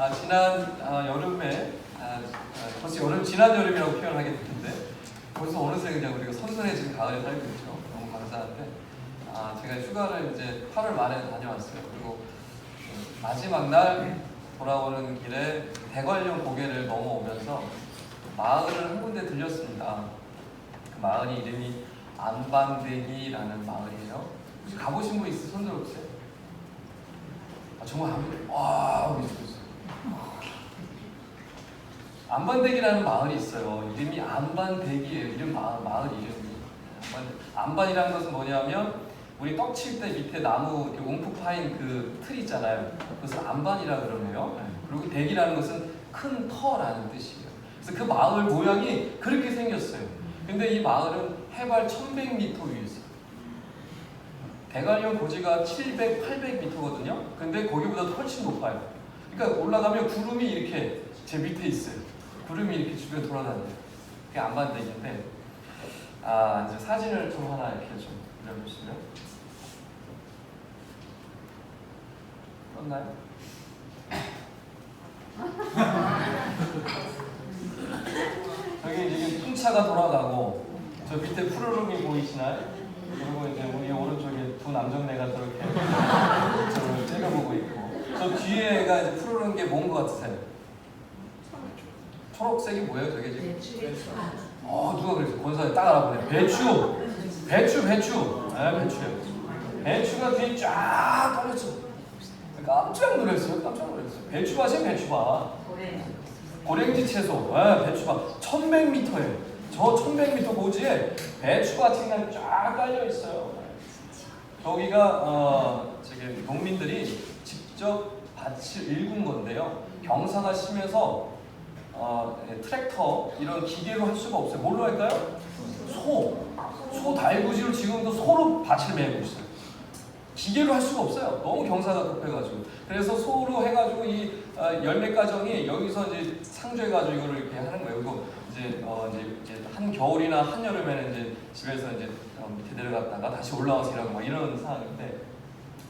지난 여름에 벌써 지난 여름이라고 표현하게 됐는데 벌써 어느새 그냥 우리가 선선해진 가을에 살고 있죠. 너무 감사한데 제가 휴가를 이제 8월 말에 다녀왔어요. 그리고 마지막 날 돌아오는 길에 대관령 고개를 넘어오면서 마을을 한 군데 들렸습니다. 그 마을이 이름이 안반대기라는 마을이에요. 혹시 가보신 분 있으세요? 손 들어보세요. 정말 우리 있어요. 안반대기라는 마을이 있어요. 이름이 안반대기예요. 마을 이름이. 안반이라는 것은 뭐냐면 우리 떡칠 때 밑에 나무 이렇게 움푹 파인 그 틀 있잖아요. 그것을 안반이라 그러네요. 그리고 대기라는 것은 큰 터라는 뜻이에요. 그래서 그 마을 모양이 그렇게 생겼어요. 근데 이 마을은 해발 1100m 위에 있어요. 대관령 고지가 700, 800m거든요. 근데 거기보다 훨씬 높아요. 그러니까 올라가면 구름이 이렇게 제 밑에 있어요. 구름이 이렇게 주변에 돌아다녀요. 그게 안반대기인데 이제 사진을 좀 하나 이렇게 좀 그려주시면 떴나요? 여기 지금 풍차가 돌아가고 저 밑에 푸르름이 보이시나요? 그리고 이제 우리 오른쪽에 두 남정네가 저렇게 저를 째려보고 있고 저 뒤에가 이제 푸르른 게 뭔 것 같으세요? 초록색이 뭐예요? 저게 지금? 누가 그랬어요? 권사님 딱 알아보네. 배추! 네, 배추예요. 배추가 뒤에 쫙 깔렸죠. 깜짝 놀랐어요. 배추밭이에요, 배추밭. 고랭지 채소, 배추밭. 1100m예요. 저 1100m 고지에 배추밭이 그냥 쫙 깔려 있어요. 저기가 지금 농민들이 직접 밭을 일군 건데요. 경사가 심해서 트랙터 이런 기계로 할 수가 없어요. 뭘로 할까요? 소 달구지로 지금도 소로 밭을 메고 있어요. 기계로 할 수가 없어요. 너무 경사가 급해가지고. 그래서 소로 해가지고 이 열매 과정이 여기서 이제 상주해가지고 이거를 이렇게 하는 거예요. 그리고 이제 한 겨울이나 한 여름에는 이제 집에서 이제 밑에 내려갔다가 다시 올라와서 일하고 막 이런 상황인데,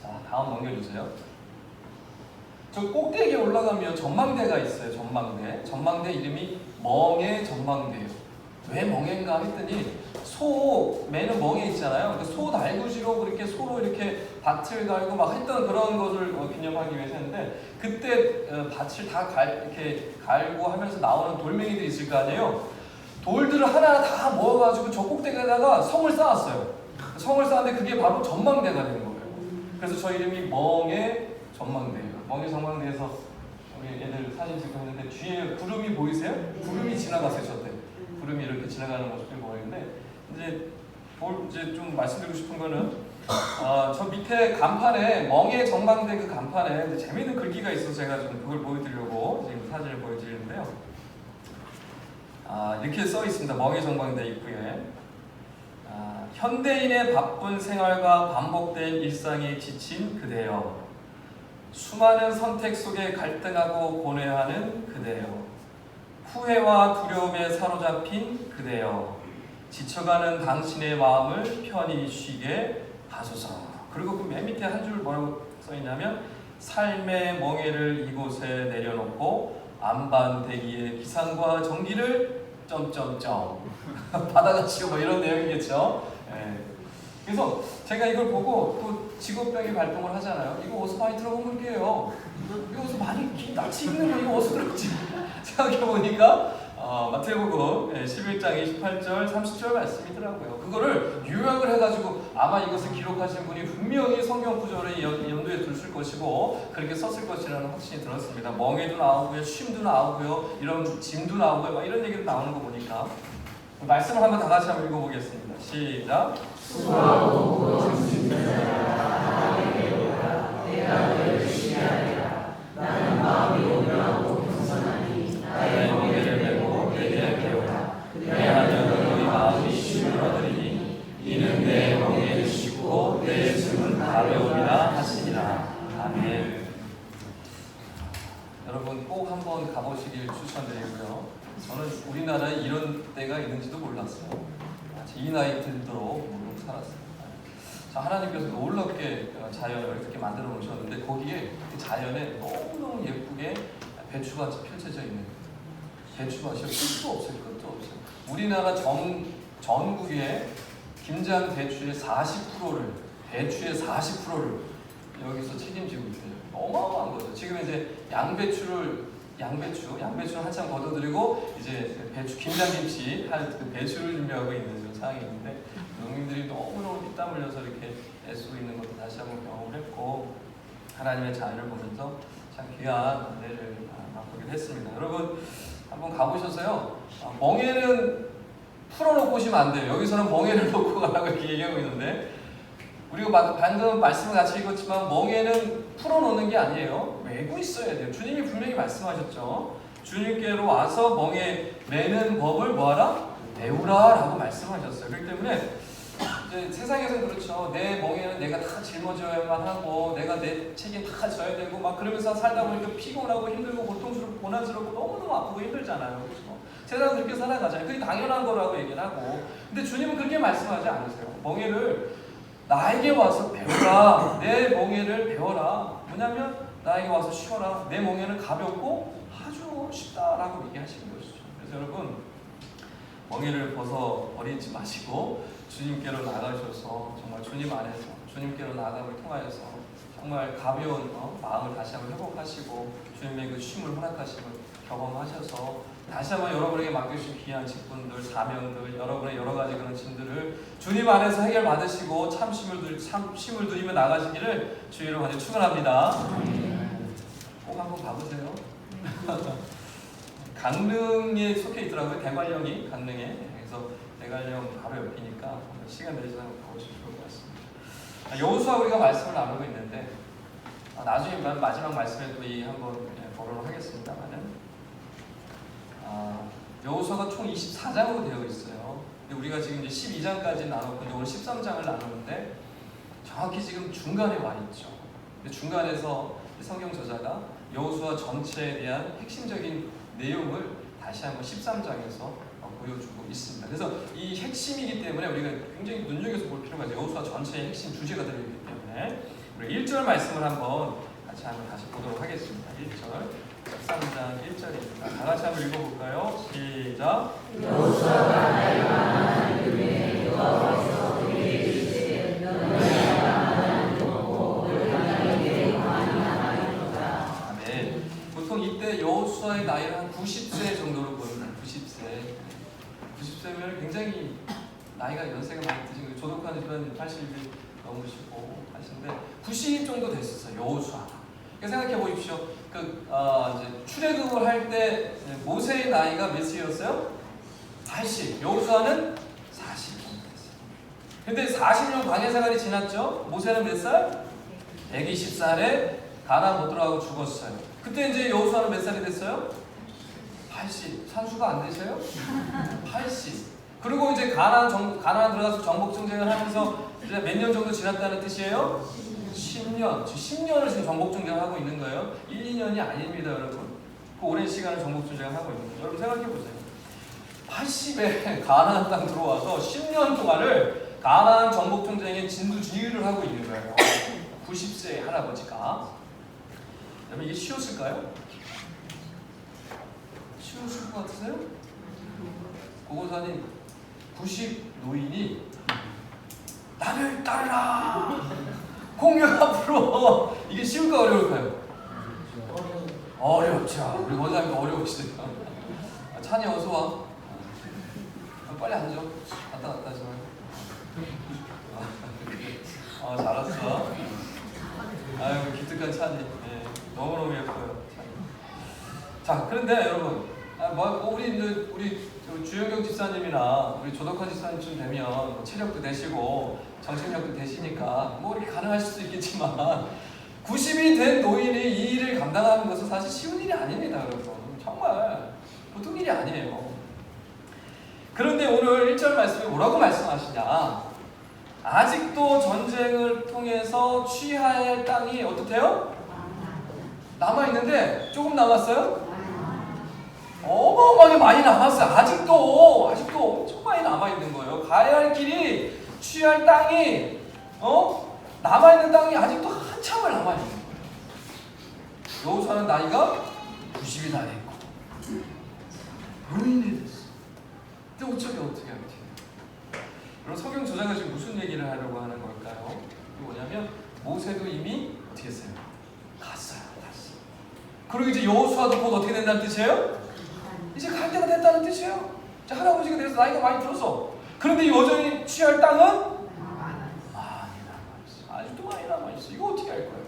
자 다음 넘겨주세요. 저 꼭대기에 올라가면 전망대가 있어요. 전망대 이름이 멍해 전망대예요. 왜 멍해인가 했더니 소 매는 멍해 있잖아요. 그러니까 소 달구지로 그렇게 소로 이렇게 밭을 갈고 막 했던 그런 것을 기념하기 위해서 했는데 그때 밭을 다 이렇게 갈고 하면서 나오는 돌멩이들이 있을 거 아니에요. 돌들을 하나 다 모아가지고 저 꼭대기에다가 성을 쌓았어요. 성을 쌓았는데 그게 바로 전망대가 되는 거예요. 그래서 저 이름이 멍해 전망대예요. 멍해 전망대에서 우리 애들 사진 찍고 했는데 뒤에 구름이 보이세요? 구름이 지나갔어요. 저때 구름이 이렇게 지나가는 모습이 보이는데 이제 좀 말씀드리고 싶은 거는 저 밑에 간판에 멍해 전망대 그 간판에 재미있는 글귀가 있어서 제가 좀 그걸 보여드리려고 지금 사진을 보여드리는데요. 이렇게 써 있습니다. 멍해 전망대 입구에 현대인의 바쁜 생활과 반복된 일상에 지친 그대여, 수많은 선택 속에 갈등하고 고뇌하는 그대여, 후회와 두려움에 사로잡힌 그대여, 지쳐가는 당신의 마음을 편히 쉬게 하소서. 그리고 그 맨 밑에 한 줄 뭐라고 써있냐면 삶의 멍해를 이곳에 내려놓고 안반대기의 기상과 전기를 받아가시오 뭐 이런 내용이겠죠. 그래서 제가 이걸 보고 또 직업병이 발동을 하잖아요. 이거 어디서 많이 들어본 글귀예요. 이거 어디서 많이 낯이 익는 거 이거 어디서 들었지? 생각해보니까 마태복음 11장 28절 30절 말씀이더라고요. 그거를 요약을 해가지고 아마 이것을 기록하신 분이 분명히 성경 구절을 염두에 두실 것이고 그렇게 썼을 것이라는 확신이 들었습니다. 멍에도 나오고요, 쉼도 나오고요, 이런 짐도 나오고요, 막 이런 얘기도 나오는 거 보니까 말씀을 한번 다 같이 한번 읽어보겠습니다. 시작. 수고하고 정신을 하나님께로다 내가 너를 시기하리라. 나는 마음이 온유하고 겸손하니 나의 멍에를 메고 내게 할게로다. 그리하면 너희 마음이 쉼을 얻으리니 이는 내 멍에를 씻고 내 짐은 가벼움이라 하시니라. 아멘. 여러분 꼭 한번 가보시길 추천드리고요. 저는 우리나라에 이런 데가 있는지도 몰랐어요. 이 나이 들도록 살았어요. 자, 하나님께서 놀랍게 자연을 이렇게 만들어 놓으셨는데 거기에 그 자연에 너무너무 예쁘게 배추밭이 펼쳐져 있는 배추밭이 끝도 없어요. 끝도 없어요. 우리나라 전국의 김장 배추의 40%를 여기서 책임지고 있어요. 어마어마한 거죠. 지금 이제 양배추를 한참 걷어들이고 이제 배추 김장김치 할 그 배추를 준비하고 있는 지금 상황이 있는데 농민들이 너무너무 땀 흘려서 이렇게 애쓰고 있는 것도 다시 한번 경험을 했고 하나님의 자유를 보면서 참 귀한 은혜를 맛보게 됐습니다. 여러분 한번 가보셔서요. 멍에는 풀어놓고 오시면 안 돼요. 여기서는 멍에를 놓고 가라고 이렇게 얘기하고 있는데 우리가 방금 말씀을 같이 읽었지만 멍에는 풀어놓는 게 아니에요. 메고 있어야 돼요. 주님이 분명히 말씀하셨죠. 주님께로 와서 멍에 매는 법을 뭐하라? 배우라 라고 말씀하셨어요. 그렇기 때문에 이제 세상에서는 그렇죠. 내 멍에는 내가 다 짊어져야만 하고 내가 내 책임 다 져야 되고 막 그러면서 살다 보니까 피곤하고 힘들고 고통스럽고 고난스럽고 너무너무 아프고 힘들잖아요. 그렇죠? 세상은 그렇게 살아가잖아요. 그게 당연한 거라고 얘기를 하고 근데 주님은 그렇게 말씀하지 않으세요. 멍에를 나에게 와서 배워라. 내 멍에를 배워라. 뭐냐면 나에게 와서 쉬어라. 내 멍에는 가볍고 아주 쉽다라고 얘기하시는 것이죠. 그래서 여러분 멍에를 벗어버리지 마시고 주님께로 나가셔서 정말 주님 안에서 주님께로 나감을 통하여서 정말 가벼운 마음을 다시 한번 회복하시고 주님의 그 쉼을 허락하심을 경험하셔서 다시 한번 여러분에게 맡겨주신 귀한 직분들, 사명들, 여러분의 여러 가지 그런 짐들을 주님 안에서 해결받으시고 참 쉼을 누리며 나가시기를 주의로 간절히 축원합니다. 꼭 한번 가보세요. 강릉에 속해 있더라고요. 대관령이 강릉에. 그래서 대관령 바로 옆이니까 시간 내시면 가보시면 좋을 것 같습니다. 여호수아 우리가 말씀을 나누고 있는데 나중에 마지막 말씀에 또 이 한번 거론을 하겠습니다만은 여호수아가 총 24장으로 되어 있어요. 근데 우리가 지금 이제 12장까지 나눴고 오늘 13장을 나누는데 정확히 지금 중간에 와 있죠. 근데 중간에서 성경 저자가 여호수아 전체에 대한 핵심적인 내용을 다시 한번 13장에서 보여주고 있습니다. 그래서 이 핵심이기 때문에 우리가 굉장히 눈여겨서 볼 필요가 있어요. 여호수아 전체의 핵심 주제가 들어있기 때문에 우리 1절 말씀을 한번 같이 다시 보도록 하겠습니다. 1절 13장 1절입니다. 다 같이 한번 읽어볼까요? 시작. 여호수아가 나의 만한 이름에 여호와께서 그에게 이르시되 너는 보통 이때 여호수아의 나이를 한 90세 정도로 보입니다. 90세면 굉장히 나이가 연세가 많이 드신 거예요. 조독한 집안 80이 넘으시고 하시는데 90 정도 됐었어요. 여호수아가. 생각해 보십시오. 이제 출애굽을 할 때 모세의 나이가 몇 세였어요? 80. 여호수아는 40 정도 됐어요. 근데 40년 광야 생활이 지났죠. 모세는 몇 살? 120살에 가나안 못 들어가고 죽었어요. 그때 이제 여호수아는 몇 살이 됐어요? 80. 산수가 안 되세요? 80. 그리고 이제 가나안 들어가서 정복 정쟁을 하면서 이제 몇 년 정도 지났다는 뜻이에요? 10년. 10년을 지금 정복 정쟁을 하고 있는 거예요. 1, 2년이 아닙니다, 여러분. 그 오랜 시간을 정복 정쟁을 하고 있는 거예요. 여러분 생각해 보세요. 80에 가나안 땅 들어와서 10년 동안을 가나안 정복 정쟁의 진두지휘를 하고 있는 거예요. 90세의 할아버지가. 여러분 이게 쉬웠을까요? 쉬웠을 것 같으세요? 고고사님 90 노인이 나를 따르라 공룡 앞으로 이게 쉬울까 어려울까요? 어렵죠. 우리 원장님 어려우시대요. 찬이 어서 와. 빨리 앉아. 갔다 하지 말고. 잘했어. 아유 기특한 찬이. 네, 너무너무 예뻐요. 자 그런데 여러분 우리 주영경 집사님이나 우리 조덕환 집사님쯤 되면 체력도 되시고 정신력도 되시니까 이렇게 가능하실 수 있겠지만 90이 된 노인이 이 일을 감당하는 것은 사실 쉬운 일이 아닙니다. 여러분 정말 보통 일이 아니에요. 그런데 오늘 1절 말씀에 뭐라고 말씀하시냐, 아직도 전쟁을 통해서 취할 땅이 어떻대요? 남아있는데 조금 남았어요? 어마어마하게 많이 남았어요. 아직도 엄청 많이 남아있는 거예요. 가야 할 길이, 취할 땅이 남아있는 땅이 아직도 한참을 남아있는 거예요. 여호수아는 나이가 90이 멸망당했고 노인이 됐어. 근데 어떻게 하지? 그럼 성경 저자가 지금 무슨 얘기를 하려고 하는 걸까요? 그게 뭐냐면 모세도 이미 어떻게 했어요? 갔어요. 그리고 이제 여호수아도 곧 어떻게 된다는 뜻이에요? 이제 갈 때가 됐다는 뜻이에요. 이제 할아버지가 돼서 나이가 많이 들었어. 그런데 여전히 취할 땅은 많이 남아있어. 아직도 많이 남아있어. 이거 어떻게 할 거예요?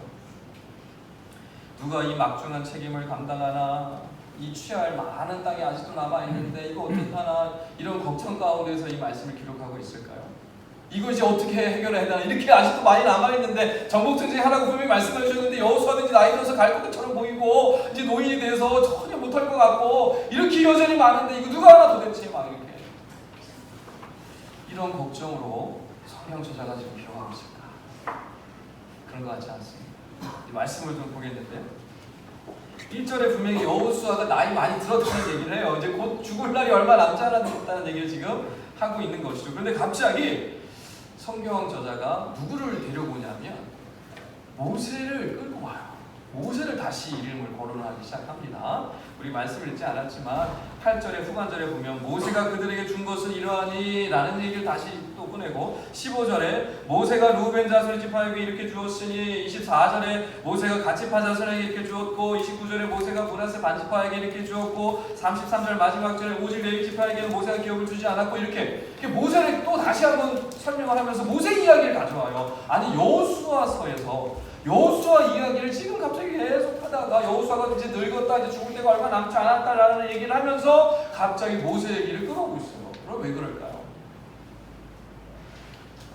누가 이 막중한 책임을 감당하나? 이 취할 많은 땅이 아직도 남아있는데 이거 어떡하나? 이런 걱정 가운데서 이 말씀을 기록하고 있을까요? 이거 이제 어떻게 해결해야 되나? 이렇게 아직도 많이 남아있는데 정복증지 하라고 분명히 말씀해 주셨는데 여호수아는 이제 나이 들어서 갈 것처럼 보이고 이제 노인이 돼서 전혀 못할 것 같고 이렇게 여전히 많은데 이거 누가 하나 도대체 막 이렇게 이런 걱정으로 성경 저자가 지금 기록하고 있을까? 그런 것 같지 않습니다. 이 말씀을 좀 보겠는데 1절에 분명히 여호수아가 나이 많이 들었다는 얘기를 해요. 이제 곧 죽을 날이 얼마 남지 않았다는 얘기를 지금 하고 있는 것이죠. 그런데 갑자기 성경 저자가 누구를 데려오냐면 모세를 끌고 와요. 모세를 다시 이름을 거론하기 시작합니다. 우리 말씀을 읽지 않았지만 8절의 후반절에 보면 모세가 그들에게 준 것은 이러하니 라는 얘기를 다시 또 꺼내고 15절에 모세가 루벤 자손의 지파에게 이렇게 주었으니 24절에 모세가 갓지파 자손에게 이렇게 주었고 29절에 모세가 므낫세 반지파에게 이렇게 주었고 33절 마지막 절에 오직 레위 지파에게는 모세가 기업을 주지 않았고 이렇게 모세를 또 다시 한번 설명을 하면서 모세 이야기를 가져와요. 아니 여호수아서에서 여호수아 이야기를 지금 갑자기 계속 하다가 여호수아가 이제 늙었다 이제 죽을 때가 얼마 남지 않았다라는 얘기를 하면서 갑자기 모세 얘기를 끌어오고 있어요. 그럼 왜 그럴까요?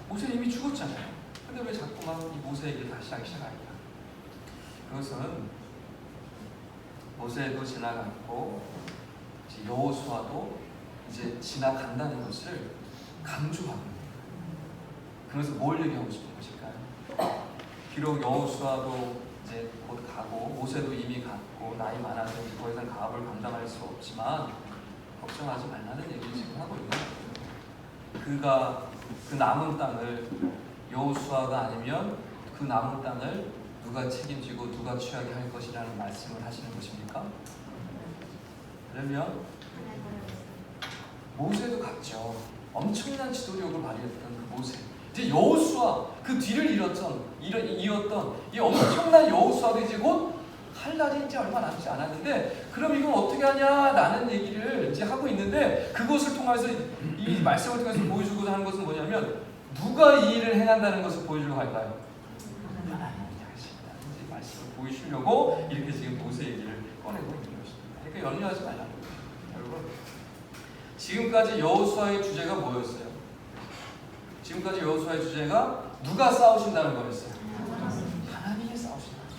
모세 이미 죽었잖아요. 근데 왜 자꾸만 이 모세 얘기를 다시 하기 시작할까? 그것은 모세도 지나갔고 이제 여호수아도 이제 지나간다는 것을 강조하고 있는 거예요. 그래서 뭘 얘기하고 싶은 것일까요? 비록 여호수아도 이제 곧 가고 모세도 이미 갔고 나이 많아서 더 이상 가업을 감당할 수 없지만 걱정하지 말라는 얘기를 지금 하고 있는 거예요. 그가 그 남은 땅을 여호수아가 아니면 그 남은 땅을 누가 책임지고 누가 취하게 할 것이라는 말씀을 하시는 것입니까? 그러면 모세도 갔죠. 엄청난 지도력을 발휘했던 그 모세. 이제 여호수아 그 뒤를 이었던 이 엄청난 여호수아도 이제 곧 할 날이 이제 얼마 남지 않았는데 그럼 이건 어떻게 하냐라는 얘기를 이제 하고 있는데 그것을 통해서 이 말씀을 통해서 보여주고자 하는 것은 뭐냐면 누가 이 일을 행한다는 것을 보여주려고 할까요? 하나님이 하신다. 이제 말씀을 보이시려고 이렇게 지금 모세 얘기를 꺼내고 있는 것입니다. 그러니까 염려하지 말라는 거예요. 여러분 지금까지 여호수아의 주제가 뭐였어요? 지금까지 여호수아의 주제가 누가 싸우신다는 거였어요? 하나님이 싸우신다는 거였어요.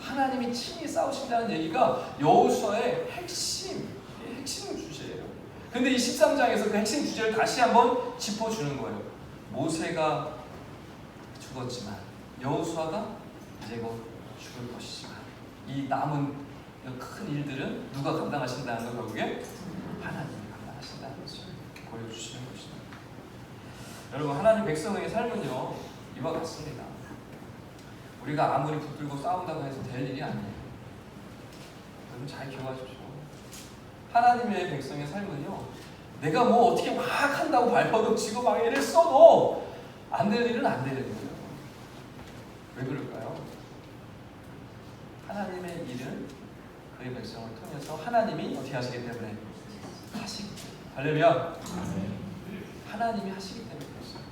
하나님이 친히 싸우신다는 얘기가 여호수아의 핵심 주제예요. 근데 이 13장에서 그 핵심 주제를 다시 한번 짚어주는 거예요. 모세가 죽었지만 여호수아가 이제 곧 죽을 것이지만 이 남은 큰 일들은 누가 감당하신다는 거 결국에 하나님이 감당하신다는 것을 보여주시는 것입니다. 여러분 하나님 백성의 삶은요 이와 같습니다. 우리가 아무리 붙들고 싸운다고 해서 될 일이 아니에요. 여러분 잘 기억하십시오. 하나님의 백성의 삶은요 내가 뭐 어떻게 막 한다고 발버둥치고 막 애를 써도 안 될 일은 안 되는 거예요. 왜 그럴까요? 하나님의 일은 그의 백성을 통해서 하나님이 어떻게 하시기 때문에 하시기 때문에 할렐루야 하나님이 하시기 때문에 그렇습니다.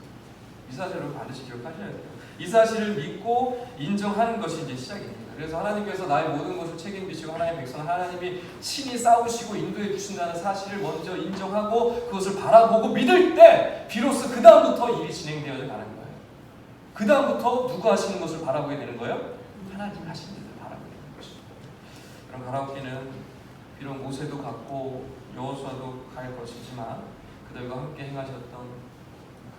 이 사실을 반드시 기억하셔야 돼요. 이 사실을 믿고 인정하는 것이 이제 시작입니다. 그래서 하나님께서 나의 모든 것을 책임지시고 하나님의 백성 하나님이 친히 싸우시고 인도해 주신다는 사실을 먼저 인정하고 그것을 바라보고 믿을 때 비로소 그 다음부터 일이 진행되어져 가는 거예요. 그 다음부터 누가 하시는 것을 바라보게 되는 거예요? 하나님이 하시는 일을 바라보게 되는 것입니다. 그럼 바라보기는 비록 모세도 갔고 여호수아도 갈 것이지만 그들과 함께 행하셨던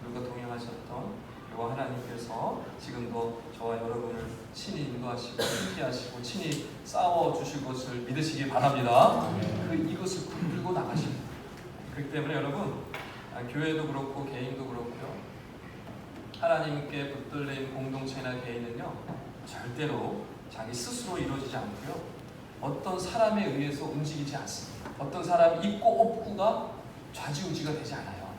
그들과 동행하셨던 여호와 하나님께서 지금도 저와 여러분을 친히 인도하시고 함께하시고 친히 싸워주실 것을 믿으시기 바랍니다. 이것을 붙들고 나가십니다. 그렇기 때문에 여러분 교회도 그렇고 개인도 그렇고요. 하나님께 붙들린 공동체나 개인은요 절대로 자기 스스로 이루어지지 않고요. 어떤 사람에 의해서 움직이지 않습니다. 어떤 사람 있고 없고가 좌지우지가 되지 않아요.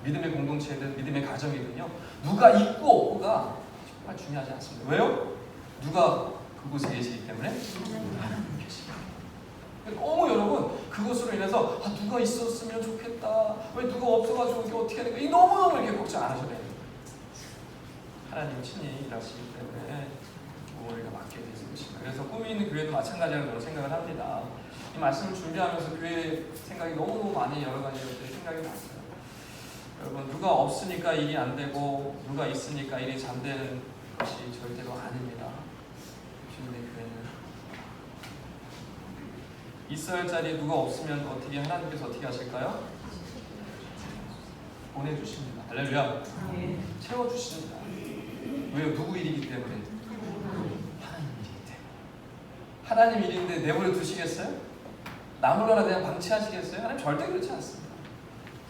믿음의 공동체든 믿음의 가정이든요. 누가 있고 없고가 정말 중요하지 않습니다. 왜요? 누가 그곳에 계시기 때문에 하나님 계시기 때문에. 너무 여러분 그것으로 인해서 누가 있었으면 좋겠다. 왜 누가 없어가지고 이게 어떻게 하는 거야? 너무너무 이렇게 걱정 안 하셔도 돼요. 하나님 친히 일하시기 때문에 우리가 맡게 되는 것입니다. 그래서 꿈이 있는 교회도 마찬가지라고 저는 생각을 합니다. 이 말씀을 준비하면서 교회 생각이 너무너무 많이 여러 가지 것들이 생각이 났어요. 여러분 누가 없으니까 일이 안 되고 누가 있으니까 일이 잘 되는 것이 절대로 아닙니다. 주님의 교회는 있어야 할 자리에 누가 없으면 어떻게 하나님께서 어떻게 하실까요? 보내주십니다. 할렐루야. 채워주십니다. 왜요? 누구 일이기 때문에? 하나님 일이기 때문에. 하나님 일인데 내버려 두시겠어요? 나 몰라라 그냥 방치하시겠어요? 하나님 절대 그렇지 않습니다.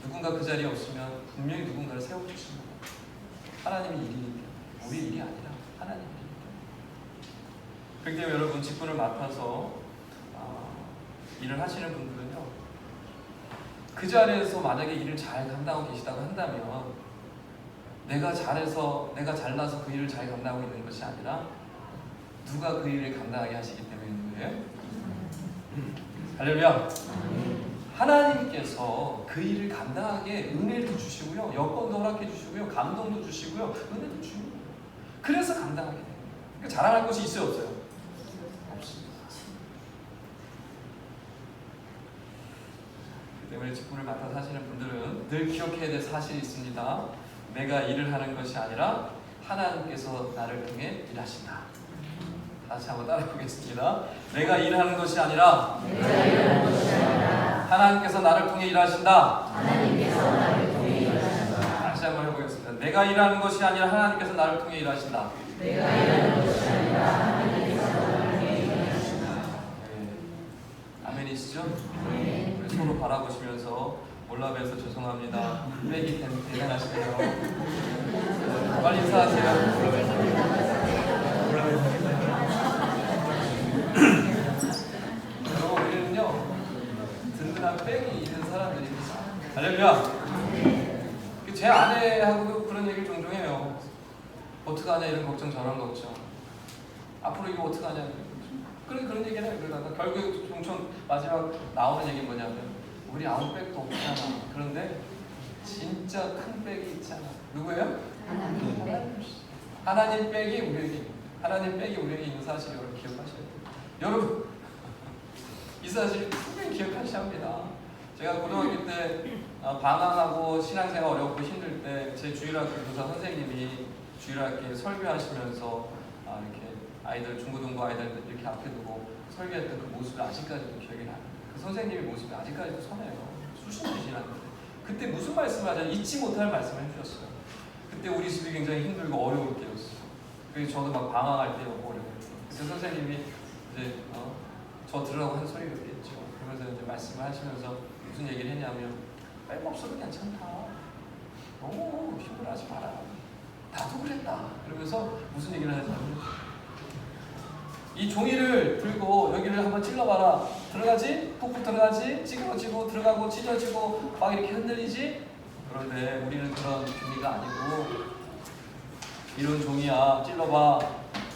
누군가 그 자리에 없으면 분명히 누군가를 세워주십니다. 하나님의 일이기 때문에. 우리 일이 아니라 하나님 일이기 때문에. 그렇기 때문에 여러분 직분을 맡아서 일을 하시는 분들은요. 그 자리에서 만약에 일을 잘 감당하고 계시다고 한다면 내가 잘해서 내가 잘나서 그 일을 잘 감당하고 있는 것이 아니라 누가 그 일을 감당하게 하시기 때문에 있는 거예요. 할렐루야. 하나님께서 그 일을 감당하게 은혜도 주시고요, 여건도 허락해 주시고요, 감동도 주시고요, 은혜도 주는 거예요. 그래서 감당하게 돼요. 그러니까 자랑할 것이 있어요, 없어요? 없습니다. 그렇기 때문에 직분을 맡아서 하시는 분들은 늘 기억해야 될 사실이 있습니다. 내가 일을 하는 것이 아니라 하나님께서 나를 통해 일하신다. 다시 한번 따라해 보겠습니다. 내가 일하는 것이 아니라 하나님께서 나를 통해 일하신다. 다시 한번 해보겠습니다. 내가 일하는 것이 아니라 하나님께서 나를 통해 일하신다. 네. 아멘이시죠? 우리 서로 바라보시면서 몰라봬서 죄송합니다. 빼기 대단하시네요. 빨리 인사하세요. 여러분 우리는요 든든한 백이 있는 사람들입니다. 할렐루야. 제 아내하고도 그런 얘기를 종종 해요. 어떡하냐 이런 걱정 저런 걱정. 앞으로 이거 어떡하냐 그런 얘기를 해요. 그러다가 결국 종종 마지막 나오는 얘기 뭐냐면 우리 아무 백도 없잖아. 그런데 진짜 큰 백이 있잖아. 누구예요? 하나님 백이 우리에게, 하나님 백이 우리에게 있는 사실을 여러분 기억하셔야 돼요. 여러분 이 사실 분명히 기억하셔야 합니다. 제가 고등학교 때 방황하고 신앙생활 어렵고 힘들 때 제 주일학교 교사 선생님이 주일학교에 설교하시면서 이렇게 아이들 중고등부 아이들 이렇게 앞에 두고 설교했던 그 모습이 아직까지도 기억이 나요. 그 선생님의 모습이 아직까지도 선해요. 수십 년이 지났는데 그때 무슨 말씀을 하자 잊지 못할 말씀을 해주셨어요. 그때 우리 집이 굉장히 힘들고 어려울 때였어요. 그래서 저도 막 방황할 때였고 어려울 때. 그때 선생님이 이제 저 들으라고 한 소리였겠죠. 그러면서 이제 말씀을 하시면서 무슨 얘기를 했냐면 백 없어도 괜찮다. 너무 힘들어하지 마라. 나도 그랬다. 그러면서 무슨 얘기를 하냐면 이 종이를 들고 여기를 한번 찔러봐라. 들어가지? 푹푹 들어가지? 찌그러지고 들어가고 찢어지고 막 이렇게 흔들리지? 그런데 우리는 그런 종이가 아니고 이런 종이야. 찔러봐.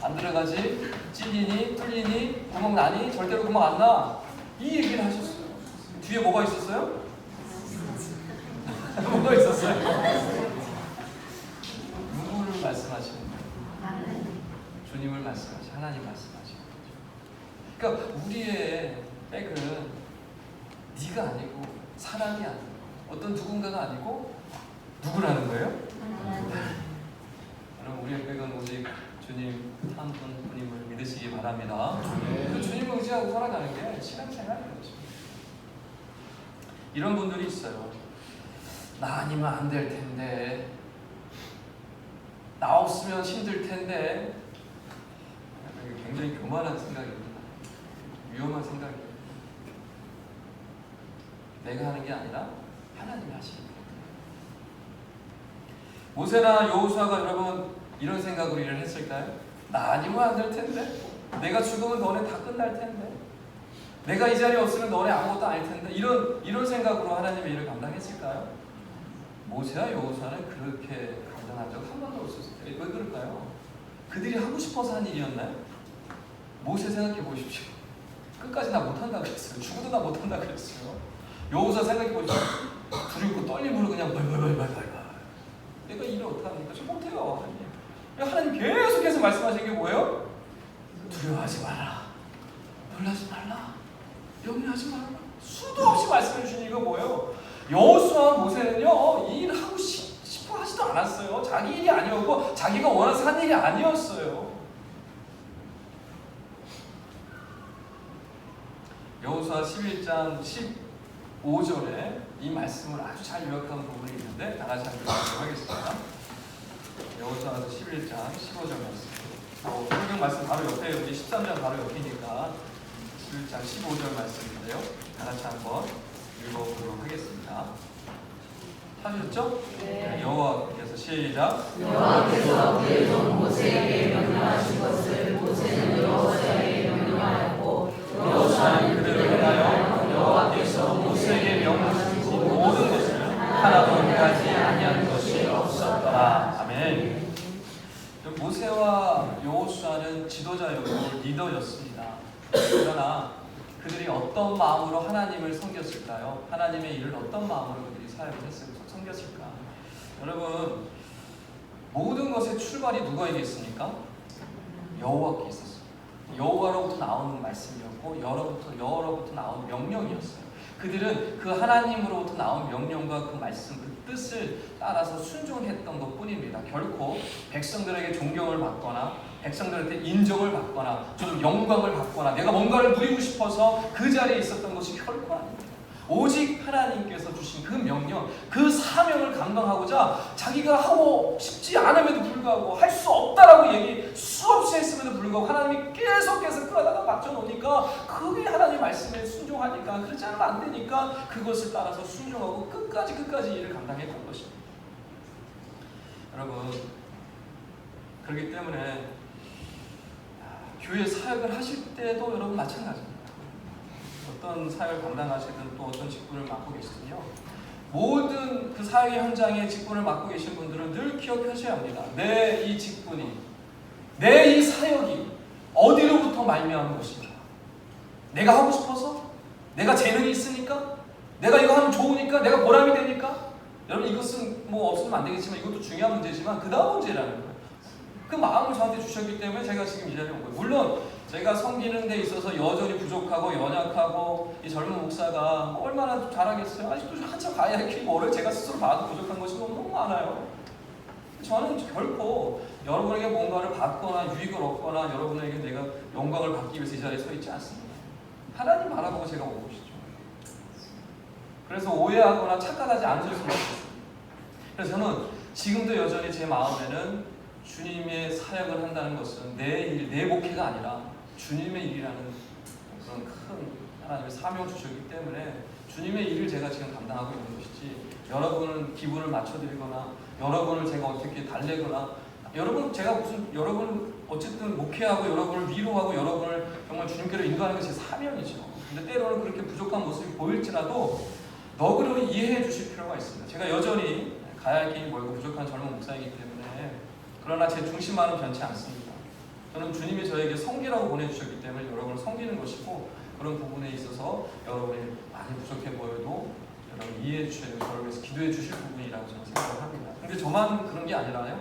안 들어가지? 찔리니? 뚫리니? 구멍 나니? 절대로 구멍 안 나. 이 얘기를 하셨어요. 뒤에 뭐가 있었어요? 뭐가 있었어요? 누구를 말씀하시는 거예요? 주님을 말씀하시는, 하나님 말씀하시는 거죠. 그러니까 우리의 백은 네가 아니고 사람이 아니고 어떤 누군가가 아니고 누구라는 거예요? 여러분 우리의 백은 오직 주님 한 분님을 믿으시기 바랍니다. 그 주님을 의지하고 살아가는 게 신앙생활이에요. 이런 분들이 있어요. 나 아니면 안 될 텐데, 나 없으면 힘들 텐데. 굉장히 교만한 생각입니다. 위험한 생각이에요. 내가 하는 게 아니라 하나님이 하시는 거예요. 모세나 여호수아가 여러분 이런 생각으로 일을 했을까요? 나 아니면 안 될 텐데, 내가 죽으면 너네 다 끝날 텐데, 내가 이 자리에 없으면 너네 아무것도 아닐 텐데 이런 생각으로 하나님의 일을 감당했을까요? 모세와 여호수아는 그렇게 감당한 적 한 번도 없었어요. 왜 그럴까요? 그들이 하고 싶어서 한 일이었나요? 모세 생각해 보십시오. 끝까지 나 못한다 그랬어요. 죽어도 나 못한다 그랬어요. 여호수아 생각해 보십시오. 두렵고 떨림으로 그냥 발발발발발. 내가 일을 어떡합니까? 저 못해요. 하나님 계속해서 말씀하시는 게 뭐예요? 두려워하지 마라. 놀라지 말라. 염려하지 말라. 수도 없이 말씀해 주신 이거 뭐예요? 여호수아와 모세는요, 이 일을 하고 싶어 하지도 않았어요. 자기 일이 아니었고 자기가 원해서 한 일이 아니었어요. 여호수아 11장 15절에 이 말씀을 아주 잘 요약한 부분이 있는데 다 같이 한번 하겠습니다. 여호수아서 11장 15절 말씀. 성경 말씀 바로 옆에 우리 13장 바로 옆이니까 11장 15절 말씀인데요. 다 같이 한번 읽어보도록 하겠습니다. 하셨죠? 네. 여호와께서 시작. 여호와께서 그의 종 모세에게 명령하신 것을 모세는 여호수아에게 명령하였고 여호수아는 그들을 행하여 여호와께서 모세에게 명령하신 모든 것을 하나도 행하지 아니한 것이 없었더라. 아멘. 모세와 여호수아는 지도자였고 리더였습니다. 그러나 그들이 어떤 마음으로 하나님을 섬겼을까요? 하나님의 일을 어떤 마음으로 그들이 사역을 섬겼을까? 여러분, 모든 것의 출발이 누구에게 있습니까? 여호와께 있었어요. 여호와로부터 나오는 말씀이었고 여호와로부터 나오는 명령이었어요. 그들은 그 하나님으로부터 나온 명령과 그 말씀, 그 뜻을 따라서 순종했던 것뿐입니다. 결코 백성들에게 존경을 받거나 백성들한테 인정을 받거나 좀 영광을 받거나 내가 뭔가를 누리고 싶어서 그 자리에 있었던 것이 결코 아닙니다. 오직 하나님께서 주신 그 명령, 그 사명을 감당하고자 자기가 하고 싶지 않음에도 불구하고 할 수 없다라고 얘기 수없이 했음에도 불구하고 하나님이 계속해서 끌어다가 맞춰놓으니까 그게 하나님 말씀에 순종하니까 그렇지 않으면 안 되니까 그것을 따라서 순종하고 끝까지 일을 감당했던 것입니다. 여러분, 그렇기 때문에 교회 사역을 하실 때도 여러분 마찬가지입니다. 어떤 사역을 감당하시든 또 어떤 직분을 맡고 계시든요, 모든 그 사역의 현장에 직분을 맡고 계신 분들은 늘 기억하셔야 합니다. 내 이 직분이, 내 이 사역이 어디로부터 말미암은 것인가? 내가 하고 싶어서? 내가 재능이 있으니까? 내가 이거 하면 좋으니까? 내가 보람이 되니까? 여러분, 이것은 뭐 없으면 안 되겠지만 이것도 중요한 문제지만 그 다음 문제라는 거예요. 그 마음을 저한테 주셨기 때문에 제가 지금 이 자리에 온 거예요. 물론 제가 섬기는 데 있어서 여전히 부족하고 연약하고 이 젊은 목사가 얼마나 잘하겠어요. 아직도 한참 가야 할 길 멀어요. 제가 스스로 봐도 부족한 것이 너무 많아요. 저는 결코 여러분에게 뭔가를 받거나 유익을 얻거나 여러분에게 내가 영광을 받기 위해서 이 자리에 서 있지 않습니다. 하나님 바라보고 제가 온 것이죠. 그래서 오해하거나 착각하지 않으셨으면 좋겠습니다. 그래서 저는 지금도 여전히 제 마음에는 주님의 사역을 한다는 것은 내 일, 내 목회가 아니라 주님의 일이라는 그런 큰 하나님의 사명을 주셨기 때문에 주님의 일을 제가 지금 감당하고 있는 것이지, 여러분은 기분을 맞춰드리거나 여러분을 제가 어떻게 달래거나 여러분 어쨌든 목회하고 여러분을 위로하고 여러분을 정말 주님께로 인도하는 게 제 사명이죠. 근데 때로는 그렇게 부족한 모습이 보일지라도 너그러이 이해해 주실 필요가 있습니다. 제가 여전히 가야 할 길이 멀고 부족한 젊은 목사이기 때문에, 그러나 제 중심만은 변치 않습니다. 저는 주님이 저에게 성기라고 보내주셨기 때문에 여러분을 섬기는 것이고, 그런 부분에 있어서 여러분이 많이 부족해 보여도 여러분 이해해 주셔야 되고 저를 위해서 기도해 주실 부분이라고 저는 생각을 합니다. 근데 저만 그런 게 아니라요,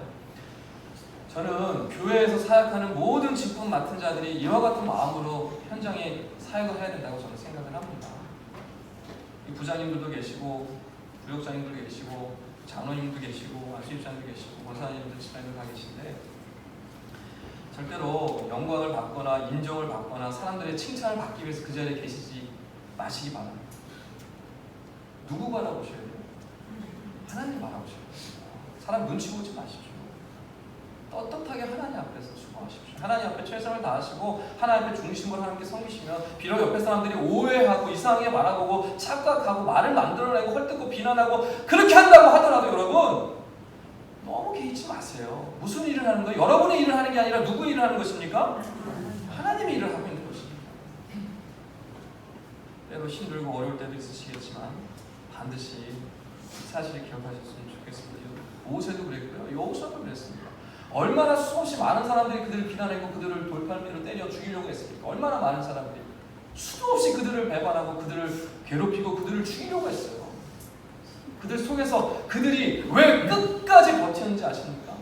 저는 교회에서 사역하는 모든 직분 맡은 자들이 이와 같은 마음으로 현장에 사역을 해야 된다고 저는 생각을 합니다. 이 부장님들도 계시고 부역장님도 계시고 장로님도 계시고 안수집사님도 계시고 권사님들, 집사님들 다 계신데, 절대로 영광을 받거나 인정을 받거나 사람들의 칭찬을 받기 위해서 그 자리에 계시지 마시기 바랍니다. 누구 바라보셔야 돼요? 하나님 바라보셔야 돼요. 사람 눈치 보지 마십시오. 떳떳하게 하나님 앞에서 수고하십시오. 하나님 앞에 최선을 다하시고 하나님 앞에 중심으로 하나님께 섬기시면, 비록 옆에 사람들이 오해하고 이상하게 말하고 착각하고 말을 만들어내고 헐뜯고 비난하고 그렇게 한다고 하더라도 여러분 너무 개의치 마세요. 무슨 일을 하는 거예요? 여러분의 일을 하는 게 아니라 누구 일을 하는 것입니까? 하나님의 일을 하고 있는 것입니다. 때로 힘들고 어려울 때도 있으시겠지만 반드시 사실을 기억하셨으면 좋겠습니다. 모세도 그랬고요. 여호수아도 그랬습니다. 얼마나 수없이 많은 사람들이 그들을 비난했고 그들을 돌팔매로 때려 죽이려고 했습니까? 얼마나 많은 사람들이 수도 없이 그들을 배반하고 그들을 괴롭히고 그들을 죽이려고 했어요. 그들 속에서 그들이 왜 끝까지 버텼는지 아십니까?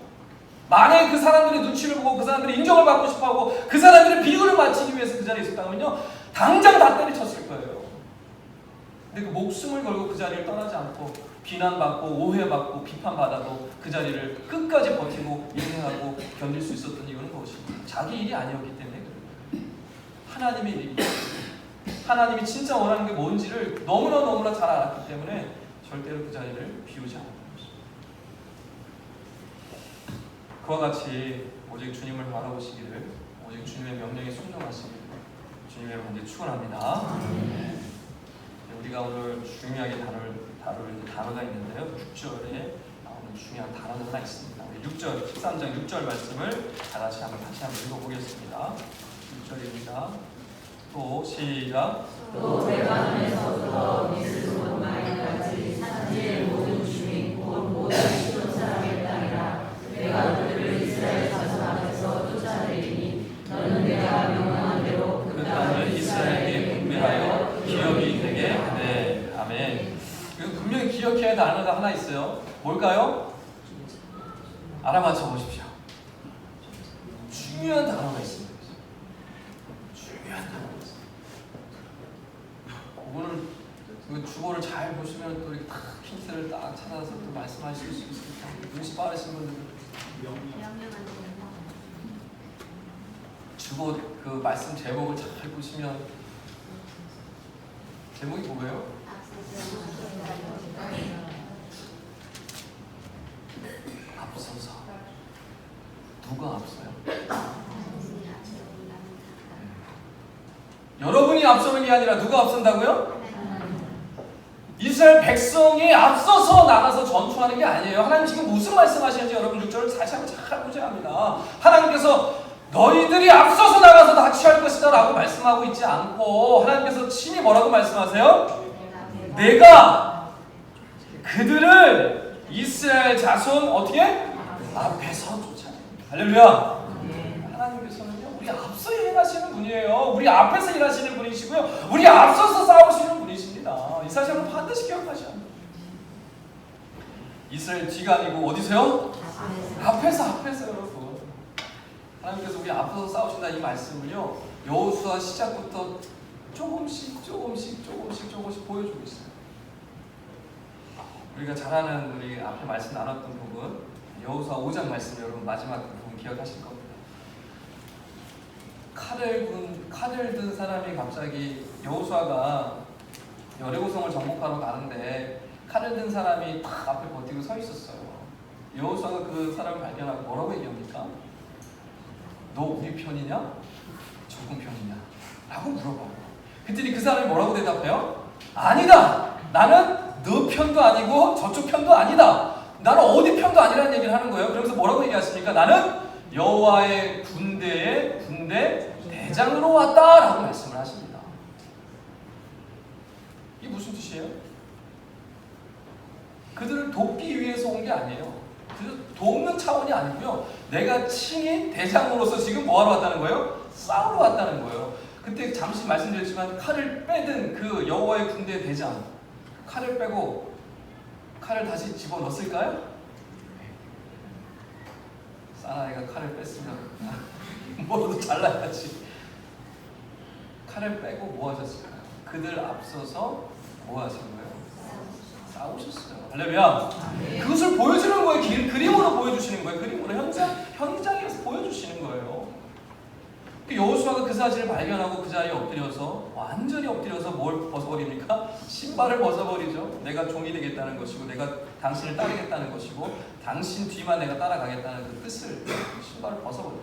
만약에 그 사람들의 눈치를 보고 그 사람들이 인정을 받고 싶어하고 그 사람들의 비극을 마치기 위해서 그 자리에 있었다면요, 당장 다 때려쳤을 거예요. 근데 그 목숨을 걸고 그 자리를 떠나지 않고 비난받고 오해받고 비판받아도 그 자리를 끝까지 버티고 인내하고 견딜 수 있었던 이유는 무엇입니까? 자기 일이 아니었기 때문에 그래요. 하나님의 일이기 때문에. 하나님이 진짜 원하는 게 뭔지를 너무나 잘 알았기 때문에 절대로 그 자리를 비우지 않았던 것입니다. 그와 같이 오직 주님을 바라보시기를, 오직 주님의 명령에 순종하시기를 주님의 간절히 축원합니다. 우리가 오늘 중요하게 다룰 단어가 있는데요. 6절에 나오는 중요한 단어가 하나 있습니다. 6절, 13장 6절 말씀을 다시 한번 읽어보겠습니다. 6절입니다. 또 시작. 또 레바논에서부터 미스로 마이까지 산지의 모든 주민 곧 모든 시돈 사람의 땅이라. 내가 그들을 이스라엘 자손 앞에서 쫓아내리니 너는 내가 명령한 대로 그 땅을 이스라엘에게 분배하여 기업이 되게 하되. 아멘. 분명히 기억해야 할 단어가 하나 있어요. 뭘까요? 알아맞혀 보십시오. 중요한 단어가 있습니다. 중요한 단어가 있습니다. 오늘 그 주보를 잘 보시면 또 이렇게 딱 힌트를 딱 찾아서 또 말씀하실 수 있습니다. 눈치 빠르신 분들은 주보 그 말씀 제목을 잘 보시면 제목이 뭐예요? 앞서서. 누가 앞서요? 여러분이 앞서는 게 아니라 누가 앞선다고요? 이스라엘 백성이 앞서서 나가서 전투하는 게 아니에요. 하나님 지금 무슨 말씀하시는지 여러분 6절을 다시 한번 잘 보셔야 합니다. 하나님께서 너희들이 앞서서 나가서 다 취할 것이다 라고 말씀하고 있지 않고, 하나님께서 친히 뭐라고 말씀하세요? 내가 그들을 이스라엘 자손 어떻게? 앞에서 쫓아내. 할렐루야. 하나님께서는요, 우리 앞서 일하시는 분이에요. 우리 앞에서 일하시는 분이시고요, 우리 앞서서 싸우시는 분이십니다. 이 사실은 반드시 기억하셔야 합니다. 이스라엘 뒤가 아니고 어디서요? 앞에서 여러분. 하나님께서 우리 앞서서 싸우신다 이 말씀을요, 여호수아 시작부터 조금씩 보여주고 있어요. 우리가 잘 아는 우리 앞에 말씀 나눴던 부분, 여호수아 5장 말씀 여러분 마지막 부분 기억하실 겁니다. 칼을 든 사람이 갑자기 여호수아가 여리고성을 정복하러 가는데 칼을 든 사람이 딱 앞에 버티고 서 있었어요. 여호수아가 그 사람을 발견하고 뭐라고 얘기합니까? 너 우리 편이냐? 적군 편이냐? 라고 물어봐요. 그랬더니 그 사람이 뭐라고 대답해요? 아니다! 나는 너 편도 아니고 저쪽 편도 아니다. 나는 어디 편도 아니라는 얘기를 하는 거예요. 그러면서 뭐라고 얘기하십니까? 나는 여호와의 군대 대장으로 왔다라고 말씀을 하십니다. 이게 무슨 뜻이에요? 그들을 돕기 위해서 온 게 아니에요. 돕는 차원이 아니고요, 내가 친히 대장으로서 지금 뭐하러 왔다는 거예요? 싸우러 왔다는 거예요. 그때 잠시 말씀드렸지만 칼을 빼든 그 여호와의 군대 대장, 칼을 빼고 칼을 다시 집어넣었을까요? 사나이가 칼을 뺐으면 뭐라도 잘라야지. 칼을 빼고 뭐 하셨을까요? 그들 앞서서 뭐 하신 거예요? 싸우셨어요. 할렐루야. 그것을 보여주는 거예요. 그림으로 보여주시는 거예요. 그림으로 현장에서 보여주시는 거예요. 여호수아가 그 사실을 발견하고 그 자리에 완전히 엎드려서 뭘 벗어버립니까? 신발을 벗어버리죠. 내가 종이 되겠다는 것이고, 내가 당신을 따르겠다는 것이고, 당신 뒤만 내가 따라가겠다는 그 뜻을, 신발을 벗어버려요.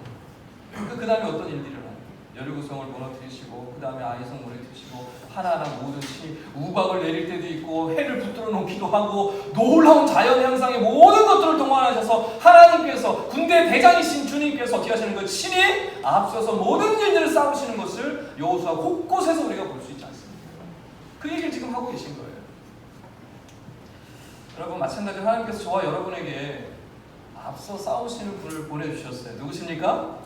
그 다음에 어떤 일들이 일어나요? 여리고성을 무너뜨리시고, 그 다음에 아이성 무너뜨리시고, 하나하나 모든 신이 우박을 내릴 때도 있고, 해를 붙들어 놓기도 하고, 놀라운 자연 현상의 모든 것들을 동원하셔서 하나님께서, 군대 대장이신 주님께서 어떻게 하시는 거예요? 친히 앞서서 모든 일들을 싸우시는 것을 여호수아 곳곳에서 우리가 볼 수 있지 않습니까? 그 얘기를 지금 하고 계신 거예요. 여러분, 마찬가지로 하나님께서 저와 여러분에게 앞서 싸우시는 분을 보내주셨어요. 누구십니까?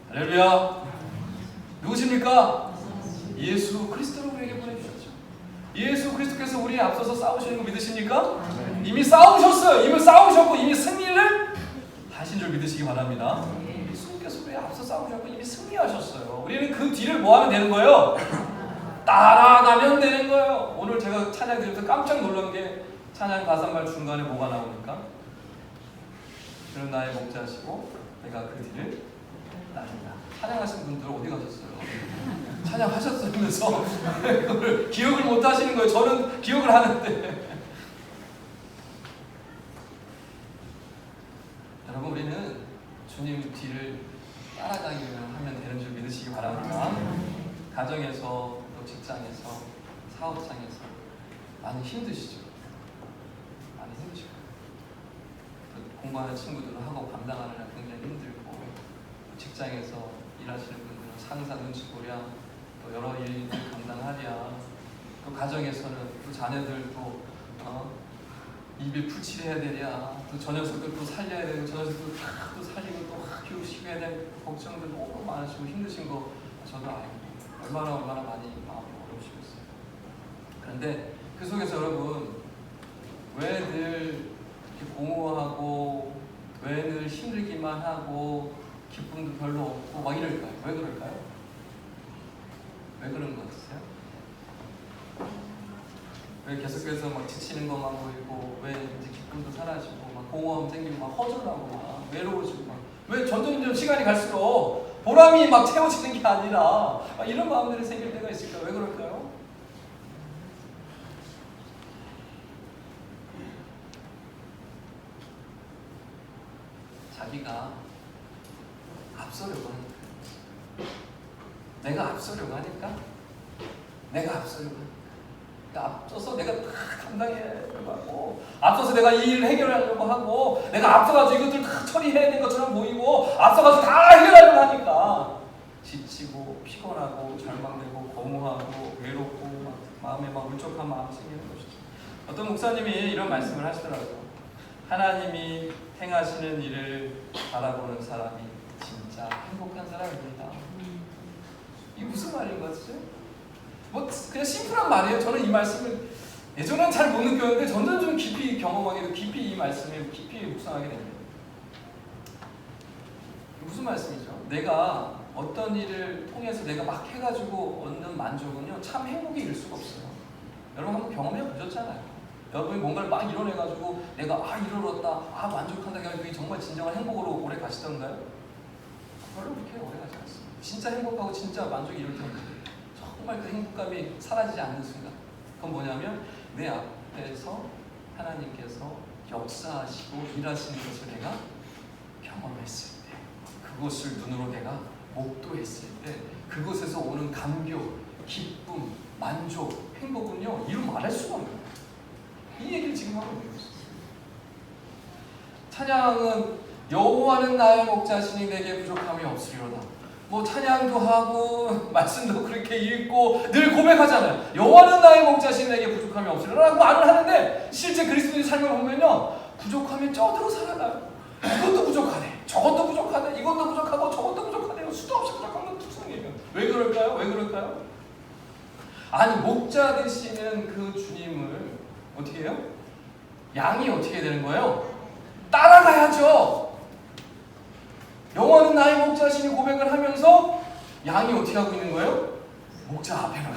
할렐루야. 누구십니까? 예수 그리스도를 우리에게 보내주셨죠. 예수 그리스도께서 우리에 앞서서 싸우시는 거 믿으십니까? 이미 싸우셨어요. 이미 싸우셨고 이미 승리를 하신 줄 믿으시기 바랍니다. 예수께서 우리에 앞서 싸우셨고 이미 승리하셨어요. 우리는 그 뒤를 뭐 하면 되는 거예요? 따라가면 되는 거예요. 오늘 제가 찬양 들으면서 깜짝 놀란 게 찬양 가사말 중간에 뭐가 나오니까 그는 나의 목자시고 내가 그 뒤를 따른다. 찬양하신 분들 어디 가셨어요? 찬양하셨으면서 그걸 기억을 못 하시는 거예요. 저는 기억을 하는데. 여러분, 우리는 주님 뒤를 따라가기만 하면 되는 줄 믿으시기 바랍니다. 가정에서 또 직장에서 사업장에서 많이 힘드시죠? 많이 힘드시고 공부하는 친구들은 학업 감당하느라 굉장히 힘들고 직장에서 일하시는 분들은 상사 눈치 보랴 또 여러 일들 감당하랴 또 가정에서는 또 자녀들도 입에 풀칠해야 되랴 또 저 녀석들 또 살려야 되고 저 녀석들 또 살리고 또 교육시켜야 되는 걱정들 너무 많으시고 힘드신 거 저도 알고 얼마나 많이 마음이 어려우시겠어요. 그런데 그 속에서 여러분 왜 늘 이렇게 공허하고 왜 늘 힘들기만 하고 기쁨도 별로 없고 막 이럴까요? 왜 그럴까요? 왜 그런 것 같으세요? 왜 계속해서 막 지치는 것만 보이고 왜 이제 기쁨도 사라지고 막 공허함 생기고 막 허전하고 막 외로워지고 막 왜 점점 시간이 갈수록 보람이 막 채워지는 게 아니라 막 이런 마음들이 생길 때가 있을까요? 왜 그럴까요? 자기가 앞서려고 하니까 내가 앞서려고 하니까 앞서서 내가 다 감당하려고 하고 앞서서 내가 이 일을 해결하려고 하고 내가 앞서가지고 이것들 다 처리해야 되는 것처럼 보이고 앞서가서 다 해결하려고 하니까 지치고 피곤하고 절망되고 거무하고 외롭고 마음에 막 울적한 마음이 생기는 것이죠. 어떤 목사님이 이런 말씀을 하시더라고요. 하나님이 행하시는 일을 바라보는 사람이 진짜 행복한 사람입니다. 이게 무슨 말인 것 같으세요? 뭐 그냥 심플한 말이에요. 저는 이 말씀을 예전엔 잘 못 느꼈는데 점점 좀 깊이 경험하게 되고 깊이 이 말씀을 깊이 묵상하게 됩니다. 무슨 말씀이죠? 내가 어떤 일을 통해서 내가 막 해가지고 얻는 만족은요 참 행복이 일 수가 없어요. 여러분 한번 경험해 보셨잖아요. 여러분이 뭔가를 막 이뤄내가지고 내가 이뤄냈다 만족한다 해가지고 그게 정말 진정한 행복으로 오래 가시던가요? 별로 그렇게 오래 가지 않습니다. 진짜 행복하고 진짜 만족이 이룰 텐데 정말 그 행복감이 사라지지 않는 순간 그건 뭐냐면 내 앞에서 하나님께서 역사하시고 일하시는 것을 내가 경험했을 때 그것을 눈으로 내가 목도했을 때 그것에서 오는 감격, 기쁨, 만족, 행복은요 이루 말할 수가 없는 거예요. 이 얘기를 지금 하고 있는 것입니다. 찬양은 여호와는 나의 목자시니 내게 부족함이 없으리로다. 뭐 찬양도 하고 말씀도 그렇게 읽고 늘 고백하잖아요. 여호와는 나의 목자시니 내게 부족함이 없으리로라고 말을 하는데 실제 그리스도의 삶을 보면요 부족함이 쩌들어 살아나요. 이것도 부족하네, 저것도 부족하네, 이것도 부족하고 저것도 부족하네요. 수도 없이 부족한 건 투성이에요. 왜 그럴까요? 왜 그럴까요? 아니 목자 되시는 그 주님을 어떻게 해요? 양이 어떻게 되는 거예요? 따라가야죠. 여호와는 나의 목자시니 고백을 하면서 양이 어떻게 하고 있는 거예요? 목자 앞에 가.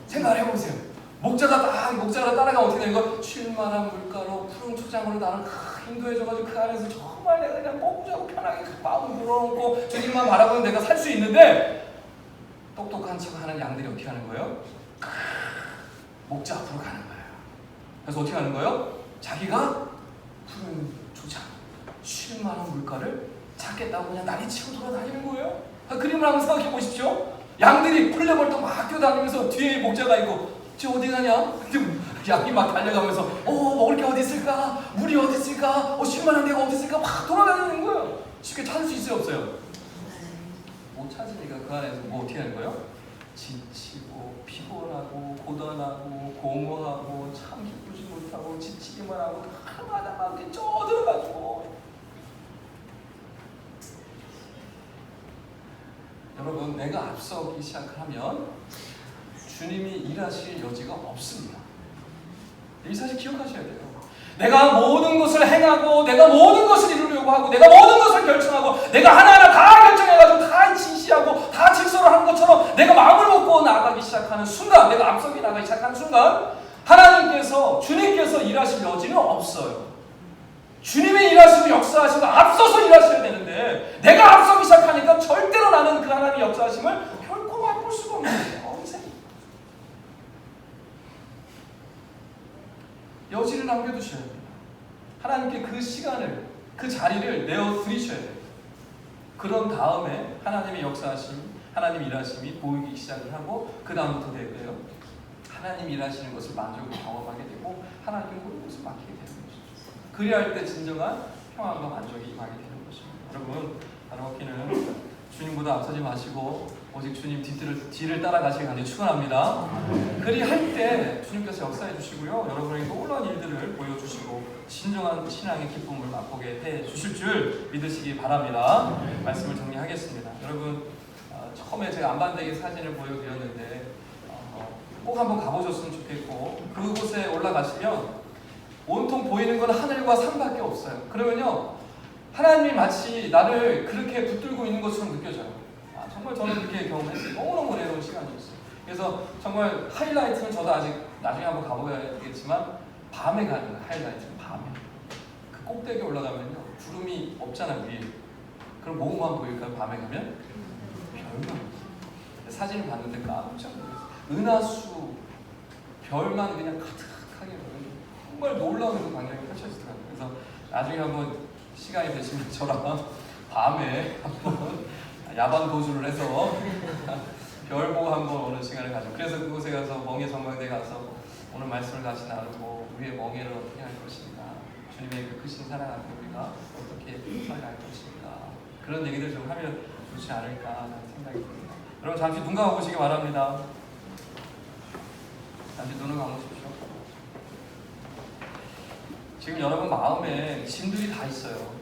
생각을 해보세요. 목자가 따라가면 어떻게 되는 거예요? 쉴만한 물가로 푸른 초장으로 나는 인도해져가지고 그 안에서 정말 내가 그냥 뽀꾸자고 편하게 마음을 불어넣고 주님만 바라보면 내가 살 수 있는데 똑똑한 척하는 양들이 어떻게 하는 거예요? 목자 앞으로 가는 거예요. 그래서 어떻게 하는 거예요? 자기가 푸른 초장, 쉴만한 물가를 찾겠다고 그냥 난리치고 돌아다니는 거예요. 그림을 한번 생각해 보십시오. 양들이 펄레벌떡 막 뛰어다니면서 뒤에 목자가 있고 쟤 어디 가냐? 양이 막 달려가면서 먹을 게 어디 있을까? 물이 어디 있을까? 쉴만한 데가 어디 있을까? 막 돌아다니는 거예요. 쉽게 찾을 수 있어요? 없어요? 못 찾으니까 그 안에서 뭐 어떻게 하는 거예요? 지치고 피곤하고 고단하고 공허하고 참 기쁘지 못하고 지치기만 하고 하나하나 이렇게 쪄들어가지고 여러분 내가 앞서기 시작하면 주님이 일하실 여지가 없습니다. 이 사실 기억하셔야 돼요. 내가 모든 것을 행하고 내가 모든 것을 이루려고 하고 내가 모든 것을 결정하고 내가 하나하나 다 결정해가지고 다 지시하고 다 질서를 하는 것처럼 내가 마음을 먹고 나아가기 시작하는 순간, 내가 앞서기 나가기 시작하는 순간 하나님께서, 주님께서 일하실 여지는 없어요. 주님의 일하시고 역사하시고 앞서서 일하셔야 되는데 내가 앞서기 시작하니까 절대로 나는 그 하나님의 역사하심을 결코 맛볼 수가 없는 거예요. 여지를 남겨두셔야 됩니다. 하나님께 그 시간을, 그 자리를 내어드리셔야 돼요. 그런 다음에 하나님의 역사하심, 하나님 일하심이 보이기 시작을 하고 그 다음부터 되고요. 하나님 일하시는 것을 만족을 경험하게 되고 하나님께 모든 것을 맡기게 되는 것이죠. 그리할 때 진정한 평안과 만족이 임하게 되는 것입니다. 여러분, 바로키는 주님보다 앞서지 마시고 오직 주님 뒤를 따라가시길 간절히 축원합니다. 그리할 때 주님께서 역사해 주시고요. 여러분에게 놀라운 일들을 보여주시고 진정한 신앙의 기쁨을 맛보게 해 주실 줄 믿으시기 바랍니다. 말씀을 정리하겠습니다. 여러분, 처음에 제가 안반대기 사진을 보여드렸는데 꼭 한번 가보셨으면 좋겠고 그곳에 올라가시면 온통 보이는 건 하늘과 산밖에 없어요. 그러면요 하나님이 마치 나를 그렇게 붙들고 있는 것처럼 느껴져요. 정말 저는 그렇게 경험했어요. 너무너무 어려운 시간이었어요. 그래서 정말 하이라이트는 저도 아직 나중에 한번 가보야겠지만 밤에 가는 거예요. 하이라이트는 밤에. 그 꼭대기에 올라가면요 구름이 없잖아요 위에. 그럼 뭐만 보일까요? 밤에 가면? 별만. 사진을 봤는데 깜짝 놀랐어요. 은하수, 별만 그냥 가득하게 정말 놀라운 그 광경이 펼쳐지더라고요. 그래서 나중에 한번 시간이 되시면 저랑 밤에 한번 야반 도주를 해서 별 보고 한번 오는 시간을 가지고 그래서 그곳에 가서 멍에 전망대에 가서 오늘 말씀을 다시 나누고 우리의 멍에를 어떻게 할 것인가, 주님의 그 크신 사랑 앞에 우리가 어떻게 살아갈 것인가, 그런 얘기들 좀 하면 좋지 않을까 하는 생각이 듭니다. 여러분 잠시 눈 감아보시기 바랍니다. 잠시 눈을 감으십시오. 지금 여러분 마음에 짐들이 다 있어요.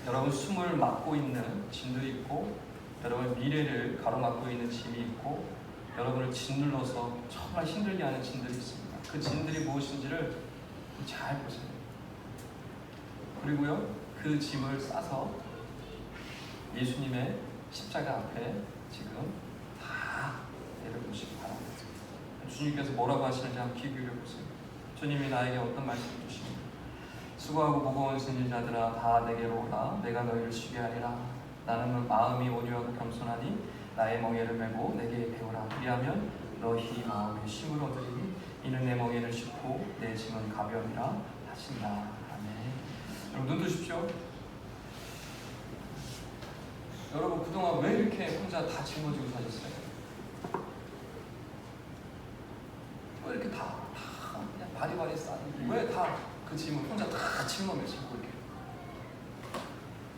여러분 숨을 막고 있는 짐들이 있고 여러분 미래를 가로막고 있는 짐이 있고 여러분을 짓눌러서 정말 힘들게 하는 짐들이 있습니다. 그 짐들이 무엇인지를 잘 보세요. 그리고요 그 짐을 싸서 예수님의 십자가 앞에 지금 다 내려보시기 바랍니다. 주님께서 뭐라고 하시는지 한번 귀 기울여보세요. 주님이 나에게 어떤 말씀을 주십니까? 수고하고 무거운 짐진 자들아 다 내게로 오라. 내가 너희를 쉬게 하리라. 나는 마음이 온유하고 겸손하니 나의 멍에를 메고 내게 배우라. 그리하면 너희 마음에 쉼을 얻으리니 이는 내 멍에를 싣고 내 짐은 가벼움이라 하신다. 아멘. 여러분 눈 뜨십시오. 여러분 그동안 왜 이렇게 혼자 다 짊어지고 사셨어요? 왜 이렇게 다 그냥 바리바리 싸는 왜 다 그 짐을 혼자 다 짊어지고 지고 이렇게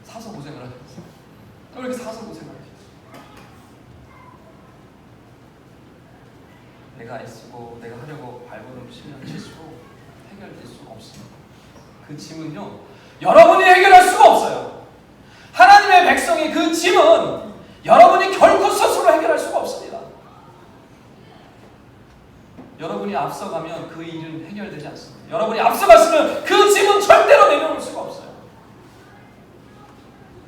사서 고생을 하셨어요? 왜 이렇게 사서 고생을 하셨어요? 내가 애쓰고 내가 하려고 발버둥 치면 칠수록 해결될 수가 없습니다. 그 짐은요 여러분이 해결할 수가 없어요. 하나님의 백성의 그 짐은 여러분이 결코 스스로 해결할 수가 없습니다. 여러분이 앞서가면 그 일은 해결되지 않습니다. 여러분이 앞서갔으면 그 짐은 절대로 내려놓을 수가 없어요.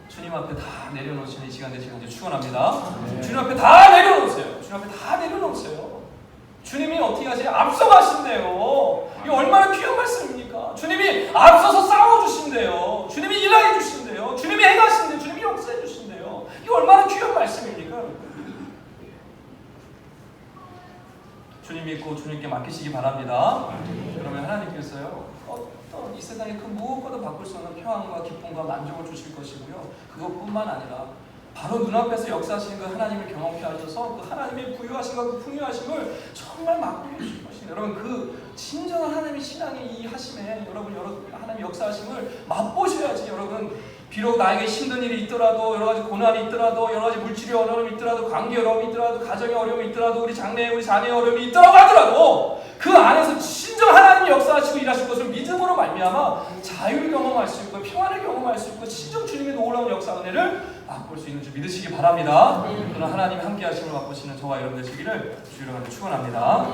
주님 앞에 다 내려놓으시는 이 시간 되시길 간절히 축원합니다. 주님 앞에 다 내려놓으세요. 주님 앞에 다 내려놓으세요. 주님이 어떻게 하세요? 앞서가신대요. 이게 얼마나 귀한 말씀입니까? 주님이 앞서서 싸워주신대요. 주님이 일하게 주신대요. 주님이 행하신대요. 주님이 역사해 주신대요. 이게 얼마나 귀한 말씀입니까? 주님 믿고 주님께 맡기시기 바랍니다. 그러면 하나님께서요 어떤 이 세상의 그 무엇과도 바꿀 수 없는 평안과 기쁨과 만족을 주실 것이고요. 그것뿐만 아니라 바로 눈앞에서 역사하시는 그 하나님을 경험케 하셔서 그 하나님의 부유하심과 그 풍요하심을 정말 맛보게 해주실 것입니다. 여러분 그 진정한 하나님의 신앙의 이 하심에 여러분 하나님의 역사하심을 맛보셔야지 여러분 비록 나에게 힘든 일이 있더라도, 여러 가지 고난이 있더라도, 여러 가지 물질의 어려움이 있더라도, 관계 어려움이 있더라도, 가정의 어려움이 있더라도, 우리 장래, 우리 자녀의 어려움이 있더라고 하더라도 그 안에서 진정 하나님이 역사하시고 일하실 것을 믿음으로 말미암아 자유를 경험할 수 있고 평안을 경험할 수 있고 진정 주님의 놀라운 역사 은혜를 맛볼 수 있는 줄 믿으시기 바랍니다. 그런 하나님 함께 하심을 맛보시는 저와 여러분 되시기를 주의로 축원합니다.